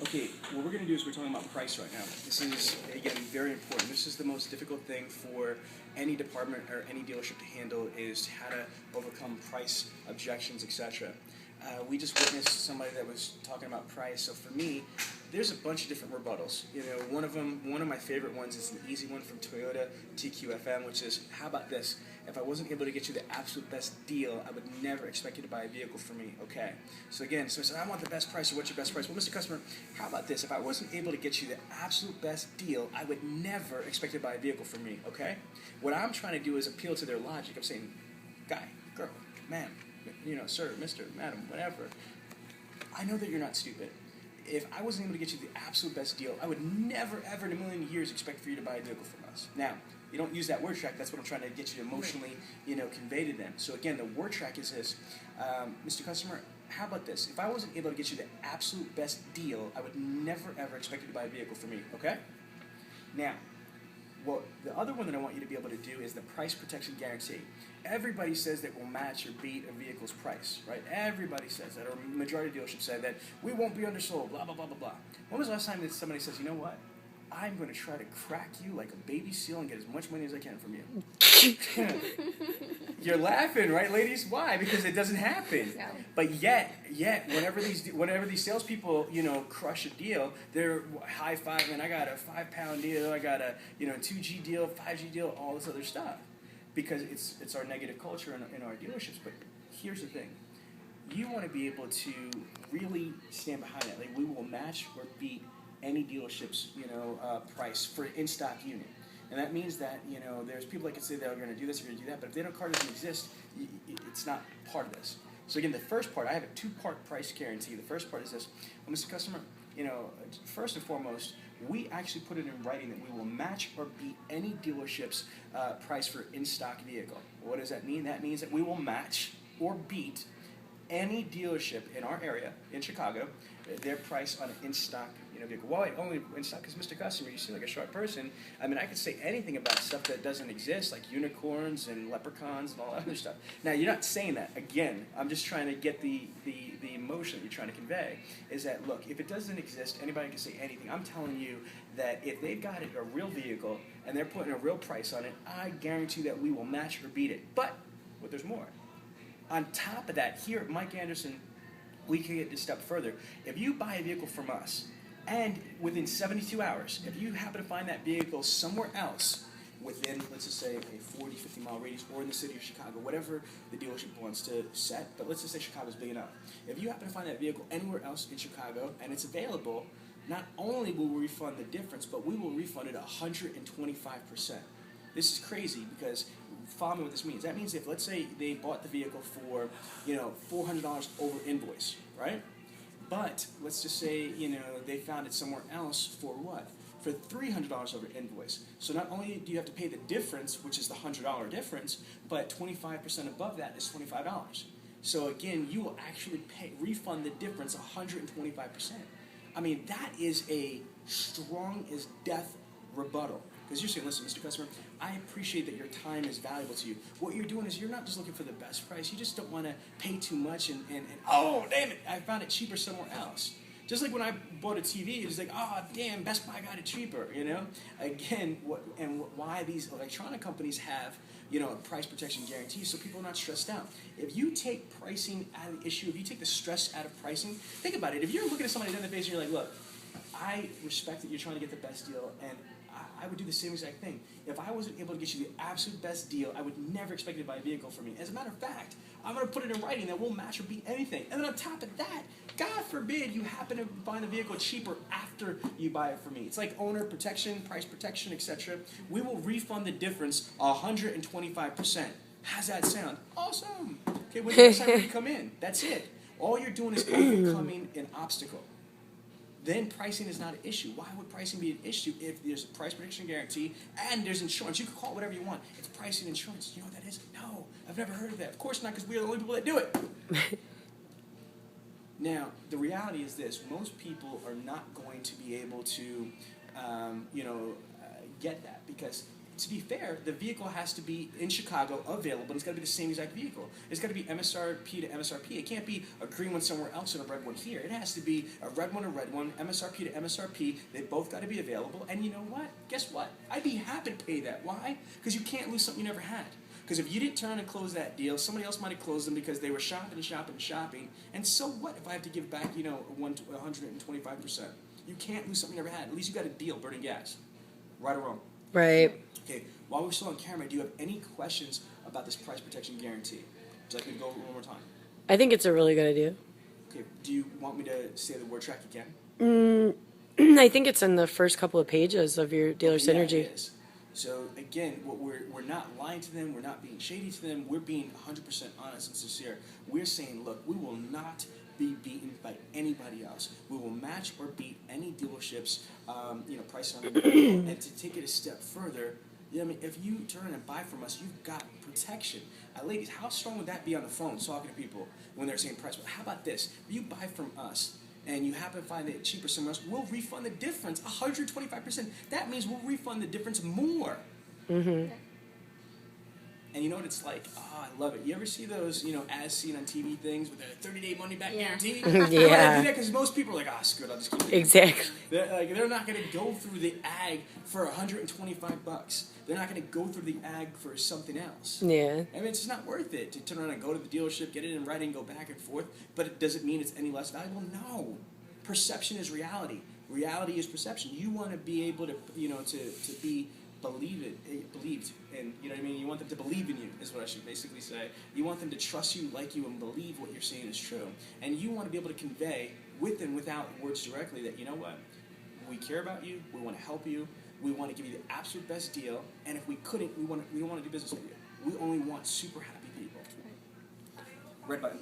Okay, what we're going to do is we're talking about price right now. This is, again, very important. This is the most difficult thing for any department or any dealership to handle, is how to overcome price objections, etc. We just witnessed somebody that was talking about price. So for me, there's a bunch of different rebuttals. You know, one of my favorite ones is an easy one from Toyota TQFM, which is, how about this? If I wasn't able to get you the absolute best deal, I would never expect you to buy a vehicle from me. Okay. So again, so I said, I want the best price. Or what's your best price? Well, Mr. Customer, how about this? If I wasn't able to get you the absolute best deal, I would never expect you to buy a vehicle from me. Okay. What I'm trying to do is appeal to their logic. I'm saying, guy, girl, ma'am, you know, sir, Mr., madam, whatever. I know that you're not stupid. If I wasn't able to get you the absolute best deal, I would never, ever in a million years expect for you to buy a vehicle from us. Now, you don't use that word track. That's what I'm trying to get you to emotionally, convey to them. So again, the word track is this. Mr. Customer, how about this? If I wasn't able to get you the absolute best deal, I would never, ever expect you to buy a vehicle from me, okay? Now, well, the other one that I want you to be able to do is the price protection guarantee. Everybody says that we'll match or beat a vehicle's price, right? Everybody says that, or majority of dealerships say that we won't be undersold, blah, blah, blah, blah, blah. When was the last time that somebody says, you know what? I'm going to try to crack you like a baby seal and get as much money as I can from you. You're laughing, right, ladies? Why? Because it doesn't happen. No. But yet, whenever these salespeople, crush a deal, they're high-fiving. I got a 5-pound deal. I got a 2G deal, 5G deal, all this other stuff. Because it's our negative culture in our dealerships. But here's the thing. You want to be able to really stand behind that. Like, we will match or beat any dealership's price for an in-stock unit. And that means that, there's people that can say they're going to do this, they're going to do that, but if their car doesn't exist, it's not part of this. So again, the first part, I have a 2-part price guarantee. The first part is this. Well, Mr. Customer, first and foremost, we actually put it in writing that we will match or beat any dealership's price for in-stock vehicle. What does that mean? That means that we will match or beat any dealership in our area, in Chicago, their price on an in-stock vehicle. Well, only in-stock is Mr. Customer. You seem like a sharp person. I mean, I could say anything about stuff that doesn't exist, like unicorns and leprechauns and all that other stuff. Now, you're not saying that. Again, I'm just trying to get the emotion that you're trying to convey, is that, look, if it doesn't exist, anybody can say anything. I'm telling you that if they've got a real vehicle and they're putting a real price on it, I guarantee that we will match or beat it. But there's more. On top of that, here at Mike Anderson, we can get this step further. If you buy a vehicle from us, and within 72 hours, if you happen to find that vehicle somewhere else within, let's just say, a 40, 50-mile radius, or in the city of Chicago, whatever the dealership wants to set, but let's just say Chicago's big enough. If you happen to find that vehicle anywhere else in Chicago, and it's available, not only will we refund the difference, but we will refund it 125%. This is crazy because, follow me what this means. That means if, let's say, they bought the vehicle for, $400 over invoice, right? But let's just say, they found it somewhere else for what? For $300 over invoice. So not only do you have to pay the difference, which is the $100 difference, but 25% above that is $25. So again, you will actually refund the difference 125%. I mean, that is a strong as death rebuttal. Because you're saying, listen, Mr. Customer, I appreciate that your time is valuable to you. What you're doing is you're not just looking for the best price. You just don't want to pay too much and oh, damn it, I found it cheaper somewhere else. Just like when I bought a TV, it was like, oh, damn, Best Buy got it cheaper, Again, why these electronic companies have, a price protection guarantee so people are not stressed out. If you take pricing out of the issue, if you take the stress out of pricing, think about it. If you're looking at somebody in the face and you're like, look, I respect that you're trying to get the best deal, and I would do the same exact thing. If I wasn't able to get you the absolute best deal, I would never expect you to buy a vehicle from me. As a matter of fact, I'm going to put it in writing that we'll match or beat anything. And then on top of that, God forbid you happen to find the vehicle cheaper after you buy it from me. It's like owner protection, price protection, etc. We will refund the difference 125%. How's that sound? Awesome. Okay, when the next time you come in, that's it. All you're doing is overcoming an obstacle. Then pricing is not an issue. Why would pricing be an issue if there's a price protection guarantee and there's insurance? You can call it whatever you want. It's pricing and insurance. You know what that is? No, I've never heard of that. Of course not, because we are the only people that do it. Now, the reality is this. Most people are not going to be able to, get that because to be fair, the vehicle has to be in Chicago available, and it's got to be the same exact vehicle. It's got to be MSRP to MSRP. It can't be a green one somewhere else and a red one here. It has to be a red one, MSRP to MSRP. They both got to be available. And you know what? Guess what? I'd be happy to pay that. Why? Because you can't lose something you never had. Because if you didn't turn and close that deal, somebody else might have closed them because they were shopping. And so what if I have to give back, 125%? You can't lose something you never had. At least you got a deal, burning gas. Right or wrong? Right. Okay, while we're still on camera, do you have any questions about this price protection guarantee? Would you like me to go over it one more time? I think it's a really good idea. Okay, do you want me to say the word track again? I think it's in the first couple of pages of your dealer synergy. Yeah, it is. So again, we're not lying to them, we're not being shady to them, we're being 100% honest and sincere. We're saying, look, we will not be beaten by anybody else. We will match or beat any dealership's price on it. And to take it a step further, if you turn and buy from us, you've got protection. Ladies, how strong would that be on the phone talking to people when they're saying price? Well, how about this? If you buy from us and you happen to find it cheaper somewhere else, we'll refund the difference, 125%. That means we'll refund the difference more. Mm-hmm. And you know what it's like? Oh, I love it. You ever see those, as seen on TV things with a 30-day money-back guarantee? Yeah. Why do they do that? Because most people are like, screw it, I'll just keep it. Exactly. They're not going to go through the ag for $125. They're not going to go through the ag for something else. Yeah. It's just not worth it to turn around and go to the dealership, get it in writing, go back and forth. But does it mean it's any less valuable? No. Perception is reality. Reality is perception. You want to be able to, to be believed, and you want them to believe in you, is what I should basically say. You want them to trust you, like you, and believe what you're saying is true. And you want to be able to convey, with and without words directly, that, you know what, we care about you, we want to help you, we want to give you the absolute best deal, and if we couldn't, we don't want to do business with you. We only want super happy people. Red button.